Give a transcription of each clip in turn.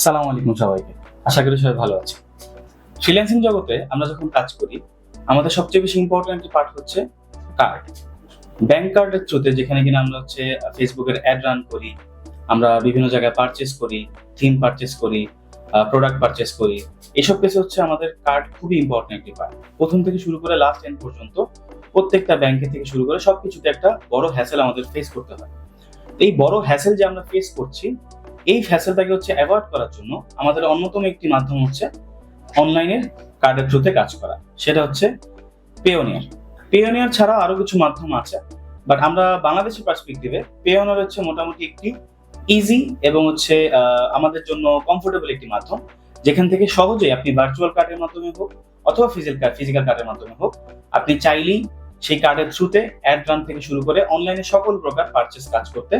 সালাম আলাইকুম সবাইকে। আশা করি সবাই ভালো আছে। ফ্রিল্যান্সিং জগতে আমরা যখন কাজ করি, আমাদের সবচেয়ে বেশি ইম্পর্টেন্ট একটি পার্ট হচ্ছে কার্ড। ব্যাংক কার্ডের থ্রুতে যেখানে কিনা আমরা ফেসবুকের অ্যাড রান করি, আমরা বিভিন্ন জায়গায় পারচেস করি, থিম পারচেস করি, প্রোডাক্ট পারচেস করি। এসব কেসে আমাদের কার্ড খুবই ইম্পর্টেন্ট একটি পার্ট। প্রথম থেকে শুরু করে লাস্ট এন্ড পর্যন্ত প্রত্যেকটা ব্যাংকে থেকে শুরু করে সবকিছুতে একটা বড় হ্যাসেল আমাদের ফেস করতে হয়। এই বড় হ্যাসেল যে আমরা ফেস করছি, এই হ্যাসেলটাকে অ্যাভয়েড করার জন্য আমাদের অন্যতম একটি মাধ্যম অনলাইনের কার্ডের থ্রুতে কাজ করা। সেটা হচ্ছে পেওনিয়ার। পেওনিয়ার ছাড়া আরো কিছু মাধ্যম আছে, বাট আমরা বাংলাদেশের পার্সপেক্টিভে পেওনিয়ার মোটামুটি একটি ইজি এবং আমাদের জন্য কমফোর্টেবল একটি মাধ্যম, যেখান থেকে সহজেই আপনি ভার্চুয়াল কার্ডের মাধ্যমে হোক অথবা ফিজিক্যাল কার্ডের মাধ্যমে হোক, আপনি চাইলেই সেই কার্ডের থ্রুতে অ্যাড রান থেকে শুরু করে অনলাইনে সকল প্রকার পারচেস কাজ করতে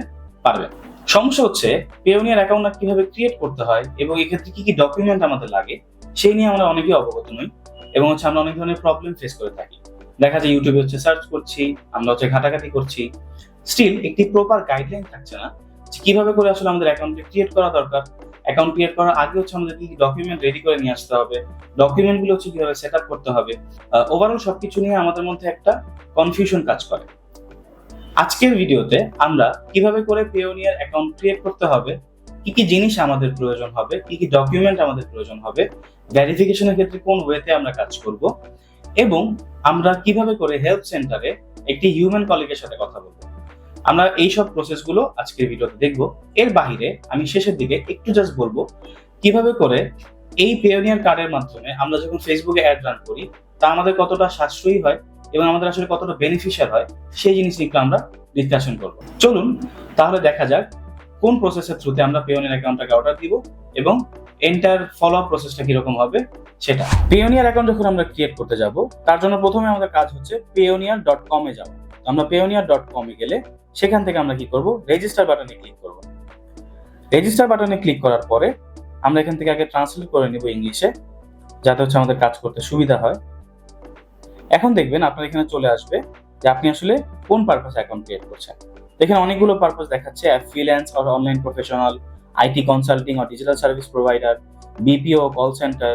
পারবেন। সমস্যা পেওনিয়ার অ্যাকাউন্ট কিভাবে ক্রিয়েট করতে হয় এবং এক্ষেত্রে কি কি ডকুমেন্ট আমাদের লাগে সেই নিয়ে আমরা অনেকেই অবগত নই, এবং আমরা অনেক ধরনের প্রবলেম ফেস করে থাকি। দেখা যায় ইউটিউবে সার্চ করছি, আমরা ঘাটাঘাটি করছি, স্টিল একটি প্রপার গাইডলাইন থাকছে না যে কিভাবে করে আমাদের অ্যাকাউন্টকে ক্রিয়েট করা দরকার। অ্যাকাউন্ট ক্রিয়েট করার আগে আমাদের কি ডকুমেন্ট রেডি করে নিয়ে আসতে হবে, ডকুমেন্ট গুলো কিভাবে সেট আপ করতে হবে, ওভারঅল সবকিছু নিয়ে আমাদের মধ্যে একটা কনফিউশন কাজ করে। আজকের ভিডিওতে আমরা কিভাবে করে পেওনিয়ার অ্যাকাউন্ট ক্রিয়েট করতে হবে, কি কি জিনিস আমাদের প্রয়োজন হবে, কি কি ডকুমেন্ট আমাদের প্রয়োজন হবে, ভেরিফিকেশনের ক্ষেত্রে কোন ওয়েতে আমরা কাজ করব, এবং আমরা কিভাবে করে হেল্প সেন্টারে একটি হিউম্যান কলিগের সাথে কথা বলবো, আমরা এই সব প্রসেসগুলো আজকের ভিডিওতে দেখব। এর বাইরে আমি শেষের দিকে একটু জাস্ট বলবো কিভাবে করে এই পেওনিয়ার কার্ডের মাধ্যমে আমরা যখন ফেসবুকে অ্যাড রান করি তা আমাদের কতটা সাশ্রয়ী হয় এবং আমাদের কতটা বেনিফিশিয়াল হয় সেই জিনিস নিয়ে আমরা ডিসকাশন করব। চলুন তাহলে দেখা যাক কোন প্রসেসের থ্রুতে আমরা পেওনিয়ার অ্যাকাউন্টটাকে অর্ডার দিব এবং এন্টার ফলো আপ প্রসেসটা কিরকম হবে সেটা। পেওনিয়ার অ্যাকাউন্ট যখন আমরা ক্রিয়েট করতে যাব, তার জন্য প্রথমে আমাদের কাজ payoneer.com এ যাব। আমরা payoneer.com এ গেলে সেখান থেকে আমরা কি করব, রেজিস্টার বাটনে ক্লিক করব। রেজিস্টার বাটনে ক্লিক করার পরে আমরা এখান থেকে আগে ট্রান্সলেট করে নিব ইংলিশে, যাতে আমাদের কাজ করতে সুবিধা হয়। এখন দেখবেন আপনার এখানে চলে আসবে যে আপনি কোন পারপাসে অ্যাকাউন্ট ক্রিয়েট করছেন। এখানে অনেকগুলো পারপাস দেখাচ্ছে: freelance or online professional, IT consulting or digital service provider, BPO, call centre,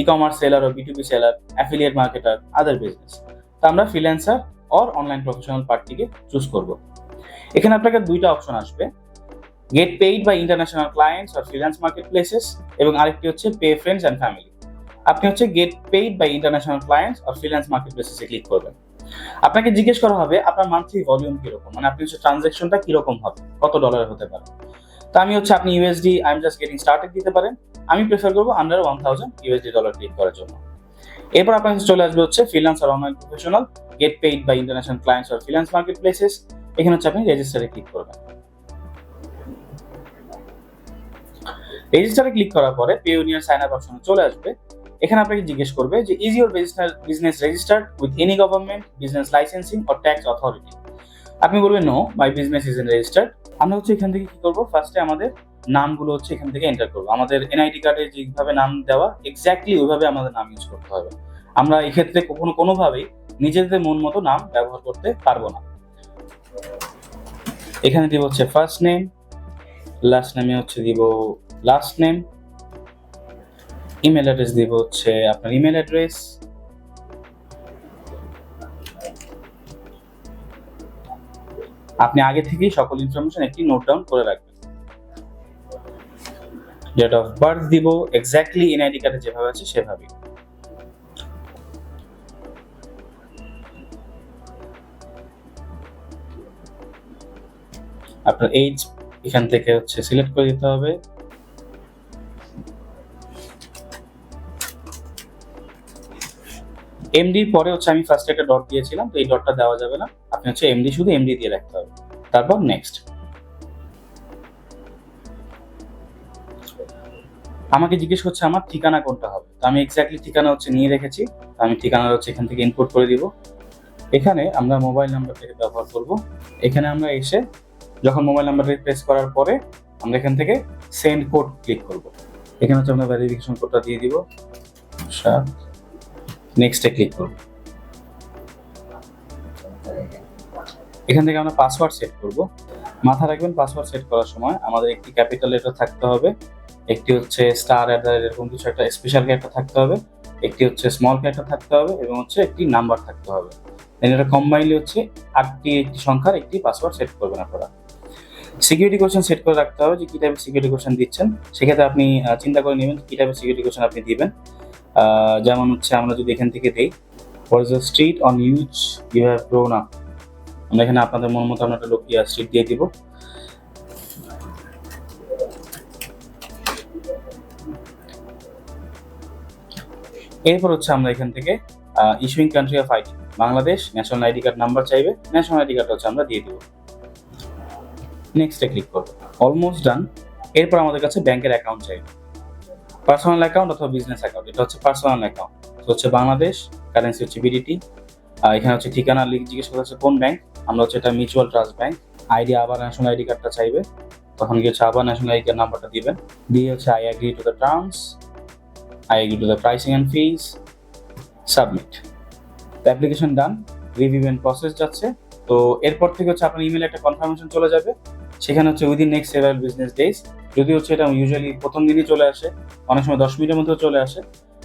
e-commerce seller ও B to B seller, affiliate marketer, other business. তো আমরা ফ্রিল্যান্সার অর অনলাইন প্রফেশনাল পার্টটিকে চুজ করব। এখানে আপনাকে দুইটা অপশন আসবে: get paid by international clients or freelance marketplaces, এবং আরেকটি পে ফ্রেন্ডস অ্যান্ড ফ্যামিলি। আপনি get paid by international clients or freelance market প্লেসেসে ক্লিক করবেন। আপনাকে জিজ্ঞেস করা হবে আপনার মান্থলি ভলিউম কিরকম, মানে আপনি ট্রানজাকশনটা কিরকম হবে, কত ডলার হতে পারে। তো আমি আপনি USD, I am just getting started দিতে পারেন। আমি প্রেফার করবো আন্ডার 1000 ইউএসডি ডলার ক্লিক করার জন্য। এরপর আপনার কাছে চলে আসবে ফ্রিল্যান্স আর online professional, get paid by international clients or freelance marketplaces. এখানে আপনি রেজিস্টারে ক্লিক করবেন। রেজিস্টারে ক্লিক করার পরে পেওনিয়ার সাইন আপ অপশনে চলে আসবে। এখানে আপনাকে জিজ্ঞেস করবে যে is your business registered with any government, business licensing or tax authority. আপনি বলবেন no, my business is registered. আমরা এখান থেকে কি করব, ফার্স্টে আমাদের নামগুলো এখান থেকে এন্টার করবো। আমাদের এনআইডি কার্ডে যেভাবে নাম দেওয়া এক্স্যাক্টলি ওইভাবে আমাদের নাম ইউজ করতে হবে। আমরা এক্ষেত্রে কোনোভাবেই নিজেদের মন মতো নাম ব্যবহার করতে পারবো না। এখানে দিব ফার্স্ট নেম, লাস্ট নেমে দিব লাস্ট নেম, ইমেল অ্যাড্রেস দিব আপনার ইমেল অ্যাড্রেস, আপনি আগে থেকেই সকল ইনফরমেশন একটি নোট ডাউন করে রাখবেন। ডেট অফ বার্থ দিব এক্স্যাক্টলি এনআইডি কার্ডে যেভাবে আছে সেভাবে। আপনার এজ এখান থেকে সিলেক্ট করে দিতে হবে। এমডি পরে আমি ফার্স্টে একটা ডট দিয়েছিলাম, তো এই ডটটা দেওয়া যাবে না। আপনি এমডি শুধু এমডি দিয়ে রাখতে হবে। তারপর নেক্সট। আমাকে জিজ্ঞেস করছে আমার ঠিকানা কোনটা হবে, তো আমি এক্স্যাক্টলি ঠিকানা নিয়ে রেখেছি। আমি ঠিকানা এখান থেকে ইনপুট করে দিব। এখানে আমরা মোবাইল নাম্বারটাকে ব্যবহার করব। এখানে আমরা এসে যখন মোবাইল নাম্বারটা প্রেস করার পরে আমরা এখান থেকে সেন্ড কোড ক্লিক করব। এখানে আমরা ভেরিফিকেশন কোডটা দিয়ে দিব, নেক্সটে ক্লিক করব। এখান থেকে আমরা পাসওয়ার্ড সেট করব। মাথা রাখবেন পাসওয়ার্ড সেট করার সময় আমাদের একটি ক্যাপিটাল লেটার থাকতে হবে একটি হচ্ছে স্টার এরকম কিছু একটা স্পেশাল ক্যারেক্টার থাকতে হবে, একটি হচ্ছে স্মল ক্যারেক্টার থাকতে হবে এবং হচ্ছে একটি নাম্বার থাকতে হবে। দেন এটা কম্বাইনলি হচ্ছে একটি সংখ্যার একটি পাসওয়ার্ড সেট করবেন আপনারা। সিকিউরিটি কোশ্চেন সেট করে রাখতে হবে যে কি টাইপের সিকিউরিটি কোশ্চেন দিচ্ছেন। সেক্ষেত্রে আপনি চিন্তা করে নেবেন কি টাইপের সিকিউরিটি কোশ্চেন আপনি দিবেন। যেমন হচ্ছে আমরা যদি এখান থেকে দেই, what is the street on use you have grown up, আমরা এখানে আপনাদের মন মতো আমরা একটা লোকিয়া স্ট্রিট দিয়ে দিব। এরপর হচ্ছে আমরা এখান থেকে issuing country of ID, Bangladesh, national ID card number চাইবে, ন্যাশনাল আইডি কার্ড হচ্ছে আমরা দিয়ে দিব। নেক্সটে ক্লিক করব, অলমোস্ট ডান। এরপর আমাদের কাছে ব্যাংকের অ্যাকাউন্ট চাইবে, পার্সোনাল অ্যাকাউন্ট অথবা বিজনেস অ্যাকাউন্ট। এটা হচ্ছে পার্সোনাল অ্যাকাউন্ট, হচ্ছে বাংলাদেশ, কারেন্সি হচ্ছে বিডিটি। এখানে হচ্ছে ঠিকানা জিজ্ঞেস করা হচ্ছে কোন ব্যাংক, আমরা হচ্ছে এটা মিউচুয়াল ট্রাস্ট ব্যাংক। আইডি আবার ন্যাশনাল আইডি কার্ডটা চাইবে, তখন গিয়ে হচ্ছে আবার ন্যাশনাল আইডি কার্ড নাম্বারটা দিবেন, দিয়ে হচ্ছে I agree to the terms, I agree to the pricing and fees, submit. Application done, review and process যাচ্ছে। তো এরপর থেকে হচ্ছে আপনার ইমেলে একটা কনফার্মেশন চলে যাবে, সেখানে হচ্ছে within next several business days. যদি হচ্ছে এটা ইউজুয়ালি প্রথম দিনই চলে আসে, অনেক সময় 10 মিনিটের মধ্যেও চলে আসে।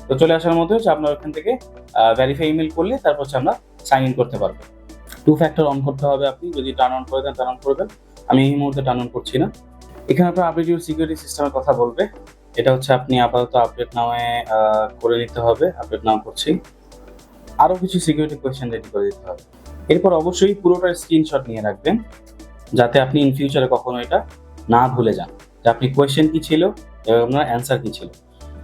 তো চলে আসার মধ্যে হচ্ছে আপনার ওখান থেকে ভেরিফাই ইমেল করলে তারপর হচ্ছে আমরা সাইন ইন করতে পারবো। 2 ফ্যাক্টর অন করতে হবে, আপনি যদি টার্ন অন করে দেন টার্ন অন করবেন, আমি এই মুহূর্তে টার্ন অন করছি না। এখানে আপনার আপডেট ইউর সিকিউরিটি সিস্টেমের কথা বলবে, এটা হচ্ছে আপনি আপাতত আপডেট নামে করে নিতে হবে, আপডেট নাও করছি। আরও কিছু সিকিউরিটি কোয়েশ্চেন রেডি করে দিতে হবে। এরপর অবশ্যই পুরোটার স্ক্রিনশট নিয়ে রাখবেন, যাতে আপনি ইন ফিউচারে কখনো এটা না ভুলে যান যে আপনি কোয়েশ্চেন কি ছিল এবং আপনার অ্যান্সার কি ছিল।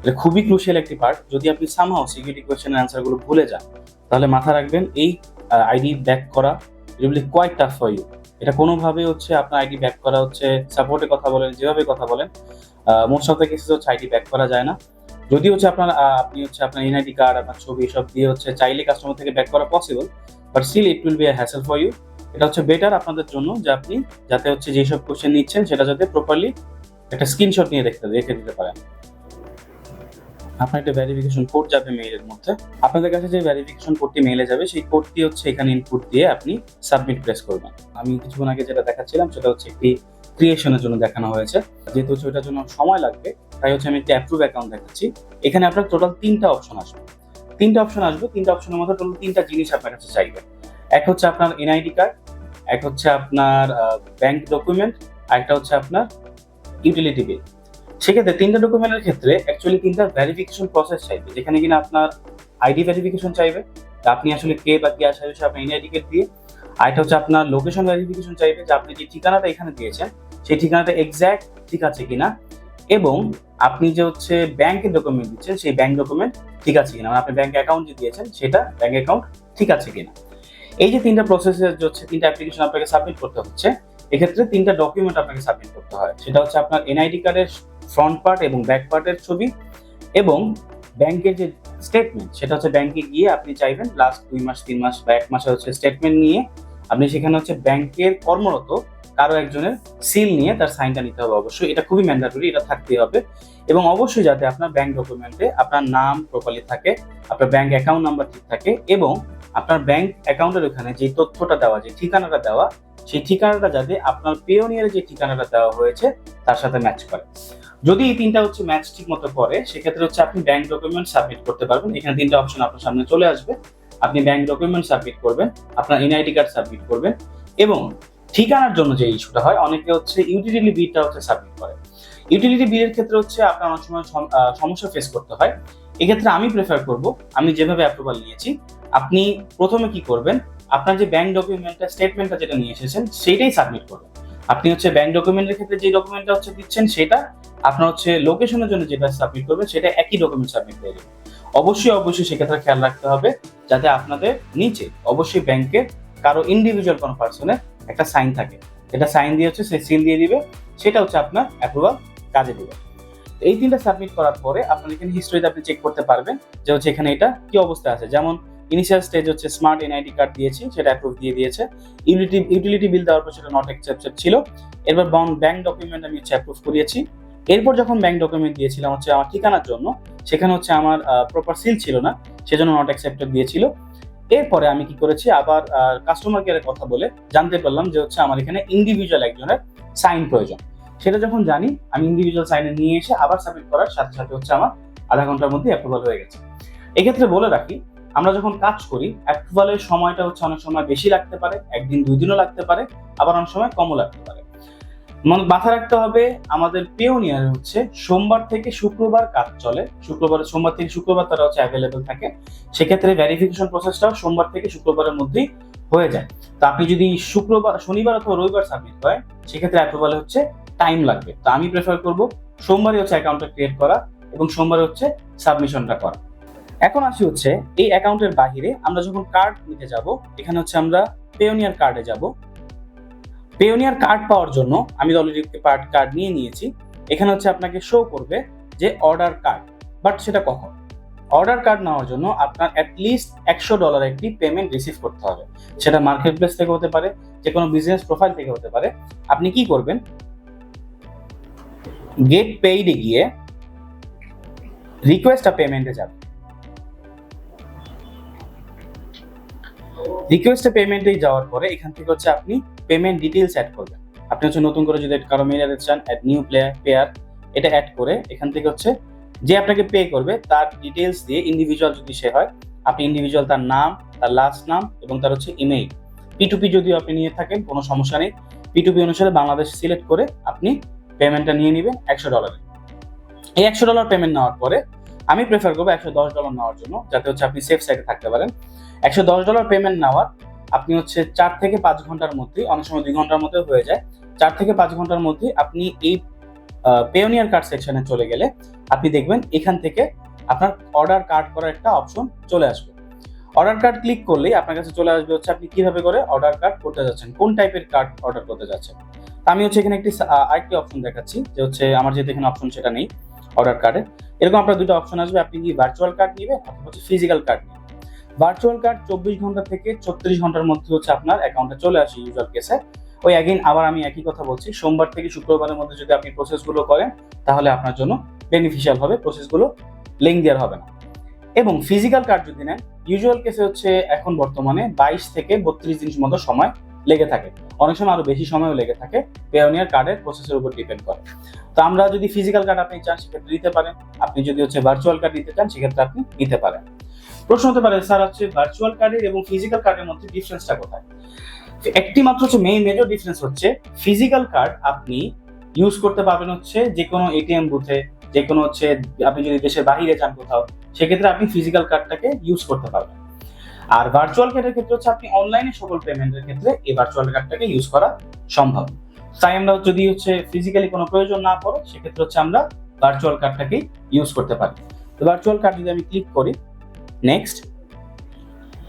এটা খুবই ক্রুশিয়াল একটি পার্ট। যদি আপনি সামহাও সিকিউরিটি কোয়েশ্চেনের অ্যান্সারগুলো ভুলে যান, তাহলে মাথা রাখবেন এই আইডি ব্যাক করা it will be quite tough for you. এটা কোনোভাবে হচ্ছে আপনার আইডি ব্যাক করা হচ্ছে, সাপোর্টে কথা বলেন, যেভাবে কথা বলেন, মোস্ট অফ দ্য কেসেস হচ্ছে আইডি ব্যাক করা যায় না। যদি হচ্ছে আপনি হচ্ছে আপনার এনআইডি কার্ড, আপনার ছবি সব দিয়ে হচ্ছে চাইলে কাস্টমার থেকে ব্যাক করা possible, but still it will be a hassle for you. এটা হচ্ছে বেটার আপনাদের জন্য যে আপনি যাতে হচ্ছে যেসব কোশ্চেন নিচ্ছেন সেটা যাতে প্রপারলি একটা স্ক্রিনশট নিয়ে রেখে দিতে পারেন। আপনার একটা ভেরিফিকেশন কোড যাবে মেইলের মধ্যে, আপনাদের কাছে যে ভেরিফিকেশন কোডটি মেইলে যাবে সেই কোডটি হচ্ছে এখানে ইনপুট দিয়ে আপনি সাবমিট প্রেস করবেন। আমি কিছুক্ষণ আগে যেটা দেখাচ্ছিলাম সেটা হচ্ছে একটি ক্রিয়েশনের জন্য দেখানো হয়েছে, যেহেতু হচ্ছে ওইটার জন্য সময় লাগবে তাই হচ্ছে আমি একটি অ্যাপ্রুভ অ্যাকাউন্ট দেখাচ্ছি। এখানে আপনার টোটাল 3টা অপশন আসবে, 3টা অপশনের মধ্যে টোটাল 3টা জিনিস আপনার কাছে চাইবে। এক হচ্ছে আপনার এনআইডি কার্ড, এক হচ্ছে আপনার ব্যাংক ডকুমেন্ট, আর একটা হচ্ছে আপনার ইউটিলিটি বিল। সেক্ষেত্রে 3টা ডকুমেন্টের ক্ষেত্রে অ্যাকচুয়ালি 3টা ভেরিফিকেশন প্রসেস চাইবে, যেখানে কিনা আপনার আইডি ভেরিফিকেশন চাইবে, আপনি আসলে কে বা কি আসে আপনার এনআইডি কার্ড দিয়ে। আরেকটা হচ্ছে আপনার লোকেশন ভেরিফিকেশন চাইবে, যে আপনি যে ঠিকানাটা এখানে দিয়েছেন সেই ঠিকানাটা এক্স্যাক্ট ঠিক আছে কিনা, এবং আপনি যে হচ্ছে ব্যাংকের ডকুমেন্ট দিচ্ছেন সেই ব্যাংক ডকুমেন্ট ঠিক আছে কিনা, মানে আপনি ব্যাংক অ্যাকাউন্ট যে দিয়েছেন সেটা ব্যাংক অ্যাকাউন্ট ঠিক আছে কিনা। এই যে 3টা প্রসেসের হচ্ছে 3টা অ্যাপ্লিকেশন আপনাকে সাবমিট করতে হচ্ছে, এক্ষেত্রে 3টা ডকুমেন্ট আপনাকে সাবমিট করতে হয়। সেটা হচ্ছে আপনার এনআইডি কার্ডের ফ্রন্ট পার্ট এবং ব্যাক পার্টের ছবি, এবং ব্যাংকের যে স্টেটমেন্ট সেটা হচ্ছে ব্যাংকে গিয়ে আপনি চাইবেন লাস্ট 2 মাস 3 মাস বা 1 মাসের হচ্ছে স্টেটমেন্ট নিয়ে আপনি সেখানে হচ্ছে ব্যাংকের কর্মরত কারো একজনের সিল নিয়ে তার সাইনটা নিতে হবে। অবশ্যই এটা খুবই ম্যান্ডেটরি, এটা থাকতেই হবে। এবং অবশ্যই যাতে আপনার ব্যাংক ডকুমেন্টে আপনার নাম প্রপারলি থাকে, আপনার ব্যাংক অ্যাকাউন্ট নাম্বার ঠিক থাকে, এবং আপনার ব্যাংক অ্যাকাউন্টের ওখানে যে তথ্যটা দেওয়া, যে ঠিকানাটা দেওয়া, সেই ঠিকানাটা যাতে আপনার পেওনিয়ারের যে ঠিকানাটা দেওয়া হয়েছে তার সাথে ম্যাচ করে। যদি এই 3টা হচ্ছে ম্যাচ ঠিক মতো করে, সেক্ষেত্রে হচ্ছে আপনি ব্যাংক ডকুমেন্ট সাবমিট করতে পারবেন। এখানে 3টা অপশন আপনার সামনে চলে আসবে, আপনি ব্যাংক ডকুমেন্ট সাবমিট করবেন, আপনার এনআইডি কার্ড সাবমিট করবেন, এবং ঠিকানার জন্য যে ইস্যুটা হয়, অনেকে হচ্ছে ইউটিলিটি বিলটা হচ্ছে সাবমিট করে। ইউটিলিটি বিলের ক্ষেত্রে হচ্ছে আপনার অনেক সময় সমস্যা ফেস করতে হয়। এক্ষেত্রে আমি প্রেফার করব, আমি যেভাবে অ্যাপ্রুভাল নিয়েছি, আপনি প্রথমে কি করবেন, আপনার যে ব্যাংক ডকুমেন্টটা স্টেটমেন্টটা যেটা নিয়ে এসেছেন সেইটাই সাবমিট করবেন। আপনি হচ্ছে ব্যাংক ডকুমেন্টের ক্ষেত্রে যে ডকুমেন্টটা হচ্ছে দিচ্ছেন সেটা, আপনার হচ্ছে লোকেশনের জন্য যেটা সাবমিট করবেন সেটা একই ডকুমেন্ট সাবমিট করে দেবেন। অবশ্যই সেক্ষেত্রে খেয়াল রাখতে হবে যাতে আপনাদের নিচে অবশ্যই ব্যাংকের কারো ইন্ডিভিজুয়াল কোনো পার্সনের একটা সাইন থাকে, এটা সাইন দিয়ে হচ্ছে সে সিল দিয়ে দিবে, সেটা হচ্ছে আপনার অ্যাপ্রুভাল কাজে দিবে। এই 3টা সাবমিট করার পরে আপনার এখানে হিস্ট্রিতে আপনি চেক করতে পারবেন যে হচ্ছে এখানে এটা কি অবস্থা আছে। যেমন ইনিশিয়াল স্টেজ হচ্ছে স্মার্ট এনআইডি কার্ড দিয়েছি, সেটা অ্যাপ্রুভ দিয়ে দিয়েছে। ইউটিলিটি বিল দেওয়ার পর সেটা নট অ্যাকসেপ্টেড ছিল। এরপর ব্যাংক ডকুমেন্ট আমি হচ্ছে অ্যাপ্রুভ করিয়েছি। এরপর যখন ব্যাংক ডকুমেন্ট দিয়েছিলাম হচ্ছে আমার ঠিকানার জন্য, সেখানে হচ্ছে আমার প্রপার সিল ছিল না, সেজন্য নট অ্যাকসেপ্টেড দিয়েছিল। এরপরে আমি কি করেছি, আবার কাস্টমার কেয়ারের কথা বলে জানতে পারলাম যে হচ্ছে আমার এখানে ইন্ডিভিজুয়াল একজনের সাইন প্রয়োজন। সেটা যখন জানি আমি ইন্ডিভিজুয়াল সাইনে নিয়ে এসে আবার সাবমিট করার সাথে সাথে হচ্ছে আমার আধা ঘন্টার মধ্যে অ্যাপ্রুভাল হয়ে গেছে। এক্ষেত্রে বলে রাখি, আমরা যখন কাজ করি অ্যাপ্রুভালের সময়টা হচ্ছে অনেক সময় বেশি লাগতে পারে, একদিন 2 দিনও লাগতে পারে, আবার অনেক সময় কমও লাগতে পারে। মাথায় রাখতে হবে আমাদের পেওনিয়ার হচ্ছে সোমবার থেকে শুক্রবার কাজ চলে, সোমবার থেকে শুক্রবার তারা হচ্ছে অ্যাভেলেবেল থাকে। সেক্ষেত্রে ভেরিফিকেশন প্রসেসটাও সোমবার থেকে শুক্রবারের মধ্যেই হয়ে যায়। তো আপনি যদি শনিবার অথবা রবিবার সাবমিট করেন, সেক্ষেত্রে অ্যাপ্রুভালে হচ্ছে টাইম লাগবে। তো আমি প্রেফার করব সোমবারই হচ্ছে অ্যাকাউন্টটা ক্রিয়েট করা এবং সোমবারে হচ্ছে সাবমিশনটা করা। এখন আসি হচ্ছে এই অ্যাকাউন্টের বাহিরে আমরা যখন কার্ড নিতে যাব, এখানে হচ্ছে আমরা পেওনিয়ার কার্ডে যাব। পেওনিয়ার কার্ড পাওয়ার জন্য আমি অলরেডি কার্ড নিয়ে নিয়েছি। এখানে হচ্ছে আপনাকে শো করবে যে অর্ডার কার্ড, বাট সেটা কখন? অর্ডার কার্ড নেওয়ার জন্য আপনার অ্যাটলিস্ট $100 একটি পেমেন্ট রিসিভ করতে হবে। সেটা মার্কেট প্লেস থেকে হতে পারে, যে কোনো বিজনেস প্রোফাইল থেকে হতে পারে। আপনি কি করবেন, গেট পেইডে গিয়ে রিকোয়েস্ট আ পেমেন্টে যাবেন। রিকোয়েস্ট আ পেমেন্টে যাওয়ার পরে এখান থেকে হচ্ছে আপনি পেমেন্ট ডিটেইলস অ্যাড করবেন। আপনি হচ্ছে নতুন করে যদি কারো মেইল অ্যাড্রেস চান, অ্যাড নিউ পেয়ার, এটা অ্যাড করে এখান থেকে হচ্ছে যে আপনাকে পে করবে তার ডিটেইলস দিয়ে, ইন্ডিভিজুয়াল যদি সে হয় আপনি ইন্ডিভিজুয়াল তার নাম, তার লাস্ট নাম এবং তার হচ্ছে ইমেইল। P2P যদিও আপনি নিয়ে থাকেন কোনো সমস্যা নেই, P2P অনুসারে বাংলাদেশ সিলেক্ট করে আপনি পেমেন্টটা নিয়ে নেবেন $100। এই $100 পেমেন্ট নেওয়ার পরে আমি প্রেফার করবো $110 নেওয়ার জন্য, যাতে হচ্ছে আপনি সেফ সাইডে থাকতে পারেন। $110 পেমেন্ট নেওয়ার আপনি হচ্ছে 4 থেকে 5 ঘন্টার মধ্যে, অনেক সময় 2 ঘন্টার মধ্যে হয়ে যায়, 4 থেকে 5 ঘন্টার মধ্যে আপনি এই পেওনিয়ার কার্ড সেকশনে চলে গেলে আপনি দেখবেন এখান থেকে আপনার অর্ডার কার্ড করার একটা অপশন চলে আসবে। অর্ডার কার্ড ক্লিক করলেই আপনার কাছে চলে আসবে হচ্ছে আপনি কিভাবে করে অর্ডার কার্ড করতে যাচ্ছেন, কোন টাইপের কার্ড অর্ডার করতে যাচ্ছেন। আমি হচ্ছে এখানে আরেকটি অপশন দেখাচ্ছি, যে হচ্ছে আমার যেহেতু এখানে অপশন সেটা নেই অর্ডার কার্ডে। এরকম আপনার দুটো অপশন আসবে, আপনি কি ভার্চুয়াল কার্ড নেবেন অথবা হচ্ছে ফিজিক্যাল কার্ড নেবেন। ভার্চুয়াল কার্ড 24 ঘন্টা থেকে 34 ঘন্টার মধ্যে হচ্ছে আপনার অ্যাকাউন্টে চলে আসে ইউজুয়াল কেসে। ওই আবার আমি একই কথা বলছি, সোমবার থেকে শুক্রবারের মধ্যে যদি আপনি প্রসেসগুলো করেন তাহলে আপনার জন্য বেনিফিশিয়াল হবে, প্রসেসগুলো লিঙ্ক দেওয়ার হবে না। এবং ফিজিক্যাল কার্ড যদি নেন, ইউজুয়াল কেসে হচ্ছে এখন বর্তমানে 22 থেকে 32 দিন মতো সময় লেগে থাকে, অনেক সময় আরো বেশি সময়ও লেগে থাকে, পেওনিয়ার কার্ডের প্রসেসের উপর ডিপেন্ড করে। তো আমরা যদি ফিজিক্যাল কার্ড আপনি চান সেক্ষেত্রে নিতে পারেন, আপনি যদি হচ্ছে ভার্চুয়াল কার্ড নিতে চান সেক্ষেত্রে আপনি নিতে পারেন। প্রশ্ন হতে পারে, স্যার হচ্ছে ভার্চুয়াল কার্ডের এবং ফিজিক্যাল কার্ডের মধ্যে ডিফারেন্সটা কোথায়? একটি মাত্র হচ্ছে মেজর ডিফারেন্স হচ্ছে ফিজিক্যাল কার্ড আপনি ইউজ করতে পারবেন হচ্ছে যে কোনো এটিএম বুথে, যে কোনো হচ্ছে আপনি যদি দেশের বাইরে যান কোথাও, সেক্ষেত্রে আপনি ফিজিক্যাল কার্ডটাকে ইউজ করতে পারবেন। আর ভার্চুয়াল কার্ডের ক্ষেত্রে হচ্ছে আপনি অনলাইনে সকল পেমেন্টের ক্ষেত্রে এই ভার্চুয়াল কার্ডটাকে ইউজ করা সম্ভব। তাই আমরা যদি হচ্ছে ফিজিক্যালি কোনো প্রয়োজন না পড়ে সেক্ষেত্রে হচ্ছে আমরা ভার্চুয়াল কার্ডটাকে ইউজ করতে পারি। তো ভার্চুয়াল কার্ড যদি আমি ক্লিক করি, নেক্সট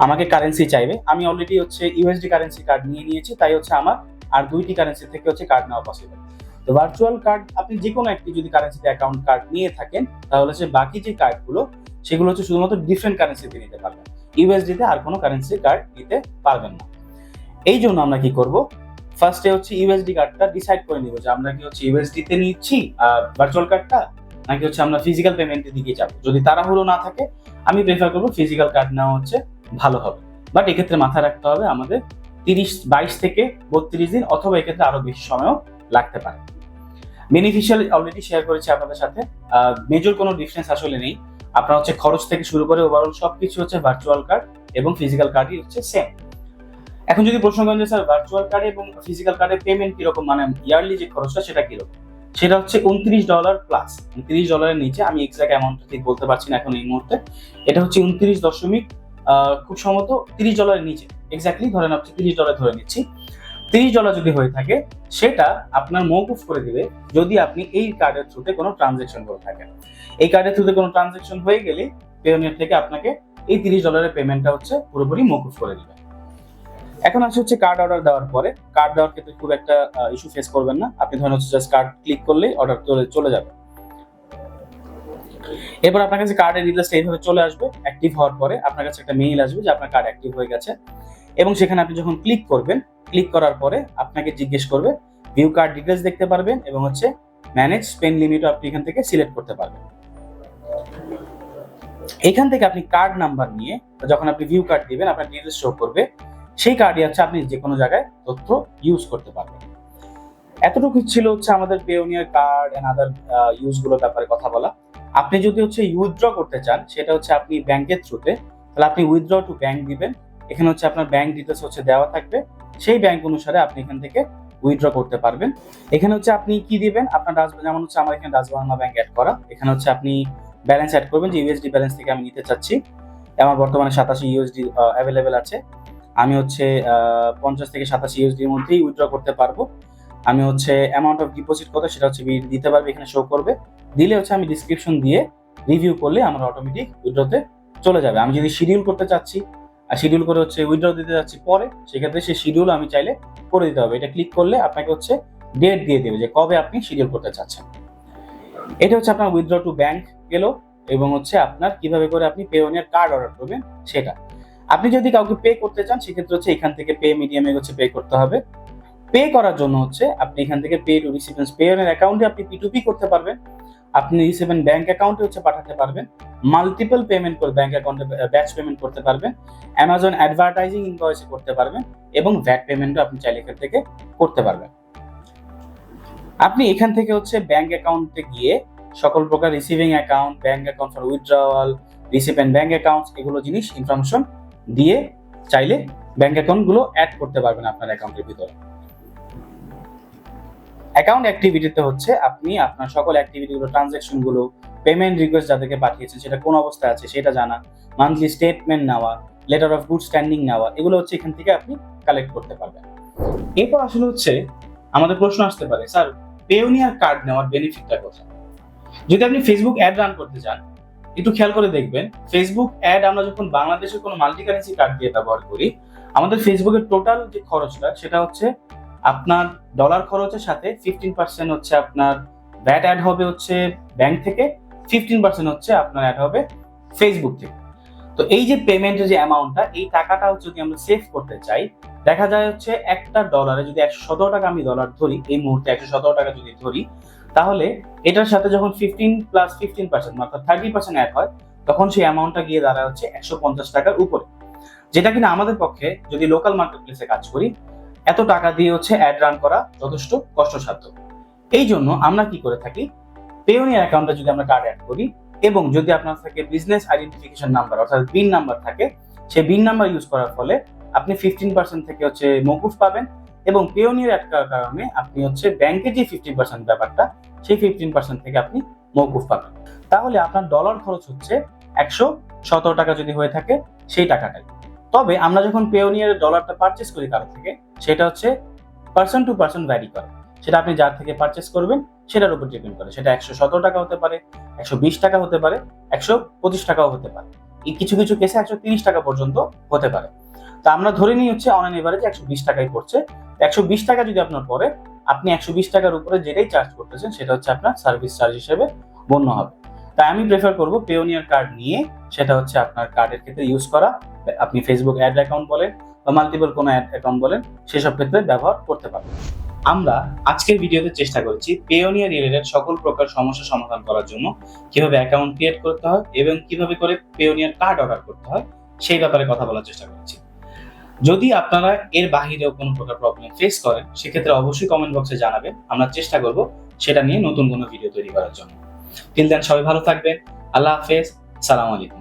আমাকে কারেন্সি চাইবে। আমি অলরেডি হচ্ছে ইউএসডি কারেন্সি কার্ড নিয়ে নিয়েছি, তাই হচ্ছে আমার আর 2টি কারেন্সি থেকে হচ্ছে কার্ড নেওয়া পসিবল। তো ভার্চুয়াল কার্ড আপনি যে কোনো একটি যদি কারেন্সিতে অ্যাকাউন্ট কার্ড নিয়ে থাকেন তাহলে হচ্ছে বাকি যে কার্ডগুলো সেগুলো হচ্ছে শুধুমাত্র ডিফারেন্ট কারেন্সিতে নিতে পারবেন, ইউএসডিতে আর কোনো কারেন্সি কার্ড নিতে পারবেন না। এই জন্য আমরা কি করব, ফার্স্টে হচ্ছে ইউএসডি কার্ডটা ডিসাইড করে নিব যে আমরা কি হচ্ছে ইউএসডিতে নিচ্ছি ভার্চুয়াল কার্ডটা, নাকি হচ্ছে আমরা ফিজিক্যাল পেমেন্টের দিকে যাব। যদি তাড়াহুড়ো না থাকে আমি প্রেফার করবো ফিজিক্যাল কার্ড নেওয়া হচ্ছে ভালো হবে। বাট এক্ষেত্রে মাথায় রাখতে হবে আমাদের 22 থেকে 32 দিন অথবা এক্ষেত্রে আরো বেশি সময়ও লাগতে পারে। বেনিফিশিয়াল অলরেডি শেয়ার করেছি আপনাদের সাথে, মেজর কোনো ডিফারেন্স আসলে নেই। আপনার হচ্ছে খরচ থেকে শুরু করে ওভারঅল সবকিছু হচ্ছে ভার্চুয়াল কার্ড এবং ফিজিক্যাল কার্ডই হচ্ছে সেম। এখন যদি প্রশ্ন করেন যে স্যার ভার্চুয়াল কার্ড এবং ফিজিক্যাল কার্ডের পেমেন্ট কিরকম, মানে ইয়ারলি যে খরচটা সেটা কিরকম, সেটা হচ্ছে $29 প্লাস। $30 নিচে, আমি এক্সাক্ট অ্যামাউন্টটা ঠিক বলতে পারছি না এখন এই মুহূর্তে। এটা হচ্ছে 29 দশমিক খুব সম্ভবত $30 নিচে, এক্স্যাক্টলি ধরেন আপনি $30 ধরে নিচ্ছি। $30 যদি হয়ে থাকে সেটা আপনার মওকুফ করে দিবে যদি আপনি এই কার্ডের থ্রুতে কোনো ট্রানজাকশন করে থাকেন। এই কার্ডের থ্রুতে কোনো ট্রানজাকশন হয়ে গেলে পেওনিয়ার থেকে আপনাকে এই $30 পেমেন্টটা হচ্ছে পুরোপুরি মওকুফ করে দিবে। এখন আসে হচ্ছে কার্ড অর্ডার দেওয়ার পরে, কার্ড দেওয়ার ক্ষেত্রে খুব একটা ইস্যু ফেস করবেন না। আপনি ধরেন হচ্ছে জাস্ট কার্ড ক্লিক করলেই অর্ডার চলে যাবে। এরপর আপনার কাছে কার্ডের ডিটেইলসটা এইভাবে চলে আসবে। অ্যাক্টিভ হওয়ার পরে আপনার কাছে একটা মেইল আসবে যে আপনার কার্ড অ্যাক্টিভ হয়ে গেছে, এবং সেখানে আপনি যখন ক্লিক করবেন, ক্লিক করার পরে আপনাকে জিজ্ঞেস করবে ভিউ কার্ড ডিটেইলস দেখতে পারবেন এবং হচ্ছে ম্যানেজ স্পেন্ড লিমিটও আপনি এখান থেকে সিলেক্ট করতে পারবেন। এখান থেকে আপনি কার্ড নাম্বার নিয়ে যখন আপনি ভিউ কার্ড দিবেন আপনার ডিটেইলস শো করবে, সেই কার্ডই হচ্ছে আপনি যে কোনো জায়গায় তথ্য ইউজ করতে পারবেন। এতটুকু ছিল হচ্ছে আমাদের Payoneer card and other use গুলোর ব্যাপারে কথা বলা। আপনি যদি হচ্ছে উইথড্র করতে চান, সেটা হচ্ছে আপনি ব্যাংকের থ্রুতে, তাহলে আপনি উইথড্র টু ব্যাংক দিবেন। এখানে হচ্ছে আপনার ব্যাংক ডিটেলস হচ্ছে দেওয়া থাকবে, সেই ব্যাংক অনুসারে আপনি এখান থেকে উইথড্র করতে পারবেন। এখানে হচ্ছে আপনি কি দিবেন, আপনার যেমন হচ্ছে আমার এখানে ডাচ বাংলা ব্যাংক অ্যাড করা, এখানে হচ্ছে আপনি ব্যালেন্স অ্যাড করবেন যে ইউএসডি ব্যালেন্স থেকে আমি নিতে চাচ্ছি। আমার বর্তমানে 87 ইউএসডি অ্যাভেলেবেল আছে, আমি হচ্ছে 50 থেকে 87 ইউএসডির মধ্যেই উইথড্র করতে পারবো। আমি হচ্ছে অ্যামাউন্ট অফ ডিপোজিট কত সেটা হচ্ছে দিতে পারবে, এখানে শো করবে। দিলে হচ্ছে আমি ডিসক্রিপশন দিয়ে রিভিউ করলে আমার অটোমেটিক উইথড্রতে চলে যাবে। আমি যদি শিডিউল করতে চাচ্ছি আর শিডিউল করে হচ্ছে উইথড্র দিতে যাচ্ছি পরে, সেক্ষেত্রে সেই শিডিউল আমি চাইলে করে দিতে হবে। এটা ক্লিক করলে আপনাকে হচ্ছে ডেট দিয়ে দেবে যে কবে আপনি শিডিউল করতে চাচ্ছেন। এটা হচ্ছে আপনার উইথড্র টু ব্যাংক গেল, এবং হচ্ছে আপনার কিভাবে করে আপনি পেওনিয়ার কার্ড অর্ডার করবেন সেটা। আপনি যদি কাউকে পে করতে চান, সেক্ষেত্রে হচ্ছে এখান থেকে পে মিডিয়ামে হচ্ছে পে করতে হবে। পে করার জন্য হচ্ছে আপনি এখান থেকে পে টু রিসিপেন্স পেওনিয়ার অ্যাকাউন্টে আপনি P2P করতে পারবেন, আপনি রিসিপেন্ট ব্যাংক অ্যাকাউন্টে হচ্ছে পাঠাতে পারবেন, মাল্টিপল পেমেন্ট করে ব্যাংক অ্যাকাউন্টে ব্যাচ পেমেন্ট করতে পারবেন, অ্যামাজন অ্যাডভার্টাইজিং ইনভয়েসে করতে পারবেন, এবং ভ্যাট পেমেন্টও আপনি চাইলে এখান থেকে করতে পারবেন। আপনি এখান থেকে হচ্ছে ব্যাংক অ্যাকাউন্টে গিয়ে সকল প্রকার receiving account, bank account for withdrawal, recipient bank accounts, এগুলো জিনিস ইনফরমেশন দিয়ে চাইলে ব্যাংক অ্যাকাউন্ট গুলো অ্যাড করতে পারবেন আপনার অ্যাকাউন্টের ভিতরে। অ্যাকাউন্ট অ্যাক্টিভিটিতে হচ্ছে আপনি আপনার সকল অ্যাক্টিভিটি গুলো, ট্রানজাকশন গুলো, পেমেন্ট রিকোয়েস্ট যাদেরকে পাঠিয়েছেন সেটা কোন অবস্থায় আছে সেটা জানা, মান্থলি স্টেটমেন্ট নেওয়া, লেটার অফ গুড স্ট্যান্ডিং নেওয়া, এগুলো হচ্ছে এখান থেকে আপনি কালেক্ট করতে পারবেন। এরপর আসলে হচ্ছে আমাদের প্রশ্ন আসতে পারে, স্যার পেওনিয়ার কার্ড নেওয়ার বেনিফিটটা কোথায়? যদি আপনি ফেসবুক অ্যাড রান করতে চান, একটু খেয়াল করে দেখবেন, ফেসবুক অ্যাড আমরা যখন বাংলাদেশের কোনো মাল্টি কারেন্সি কার্ড দিয়ে ব্যবহার করি, আমাদের ফেসবুকের টোটাল যে খরচটা সেটা হচ্ছে আপনার ডলার খরচের সাথে 15% হচ্ছে আপনার ভ্যাট অ্যাড হবে হচ্ছে ব্যাংক থেকে, 15% হচ্ছে আপনার অ্যাড হবে ফেসবুক থেকে। তো এই যে পেমেন্টের যে অ্যামাউন্টটা, এই টাকাটা হচ্ছে যদি আমরা সেভ করতে চাই, দেখা যায় হচ্ছে একটা ডলারে যদি 117 টাকা আমি ডলার ধরি, এই মুহূর্তে 117 টাকা যদি ধরি, তাহলে এটার সাথে যখন 15 প্লাস 15% অর্থাৎ 30% অ্যাড হয়, তখন সেই অ্যামাউন্টটা গিয়ে দাঁড়ায় হচ্ছে 150 টাকার উপরে, যেটা কিনা আমাদের পক্ষে যদি লোকাল মার্কেট প্লেসে কাজ করি, এত টাকা দিয়ে হচ্ছে অ্যাড রান করা যথেষ্ট কষ্টসাধ্য। এই জন্য আমরা কি করে থাকি, পেওনিয়ার অ্যাকাউন্টে যদি আমরা কার্ড অ্যাড করি, এবং যদি আপনার থেকে বিজনেস আইডেন্টিফিকেশন নাম্বার অর্থাৎ বিন নাম্বার থাকে, সেই বিন নাম্বার ইউজ করার ফলে আপনি 15% থেকে হচ্ছে মকুফ পাবেন, এবং পেওনিয়ার অ্যাড করার কারণে আপনি হচ্ছে ব্যাংকের যে 50% ব্যাপারটা, সেই 15% থেকে আপনি মকুফ পাবেন। তাহলে আপনার ডলার খরচ হচ্ছে 117 টাকা যদি হয়ে থাকে সেই টাকাটাই। তবে আমরা যখন পেওনিয়ার ডলারটা পারচেস করি কারো থেকে, সেটা হচ্ছে পার্সন টু পার্সন ভ্যারি করে, সেটা আপনি যার থেকে পারচেস করবেন সেটার উপর ডিপেন্ড করে। সেটা 117 টাকা হতে পারে, 120 টাকা হতে পারে, 125 টাকাও হতে পারে, এই কিছু কিছু কেসে 130 টাকা পর্যন্ত হতে পারে। তা আমরা ধরে নিই হচ্ছে অন এভারেজ 120 টাকাই পড়ছে। 120 টাকা যদি আপনার পরে, আপনি 120 টাকার উপরে যেটাই চার্জ করতেছেন সেটা হচ্ছে আপনার সার্ভিস চার্জ হিসেবে গণ্য হবে। তাই আমি প্রেফার করব পেওনিয়ার কার্ড নিয়ে সেটা হচ্ছে আপনার কার্ডের ক্ষেত্রে ইউজ করা। আপনি ফেসবুক অ্যাড অ্যাকাউন্ট বলেন বা মাল্টিপল কোনো অ্যাড অ্যাকাউন্ট বলেন, সেসব ক্ষেত্রে ব্যবহার করতে পারবেন। আমরা আজকের ভিডিওতে চেষ্টা করেছি পেওনিয়ার রিলেটেড সকল প্রকার সমস্যা সমাধান করার জন্য কিভাবে অ্যাকাউন্ট ক্রিয়েট করতে হয় এবং কিভাবে করে পেওনিয়ার কার্ড অর্ডার করতে হয় সেই ব্যাপারে কথা বলার চেষ্টা করেছি। যদি আপনারা এর বাহিরেও কোনো প্রকার প্রবলেম ফেস করেন, সেক্ষেত্রে অবশ্যই কমেন্ট বক্সে জানাবেন, আমরা চেষ্টা করব সেটা নিয়ে নতুন কোনো ভিডিও তৈরি করার জন্য। টিল দেন সবাই ভালো থাকবেন, আল্লাহ হাফেজ, সালাম আলাইকুম।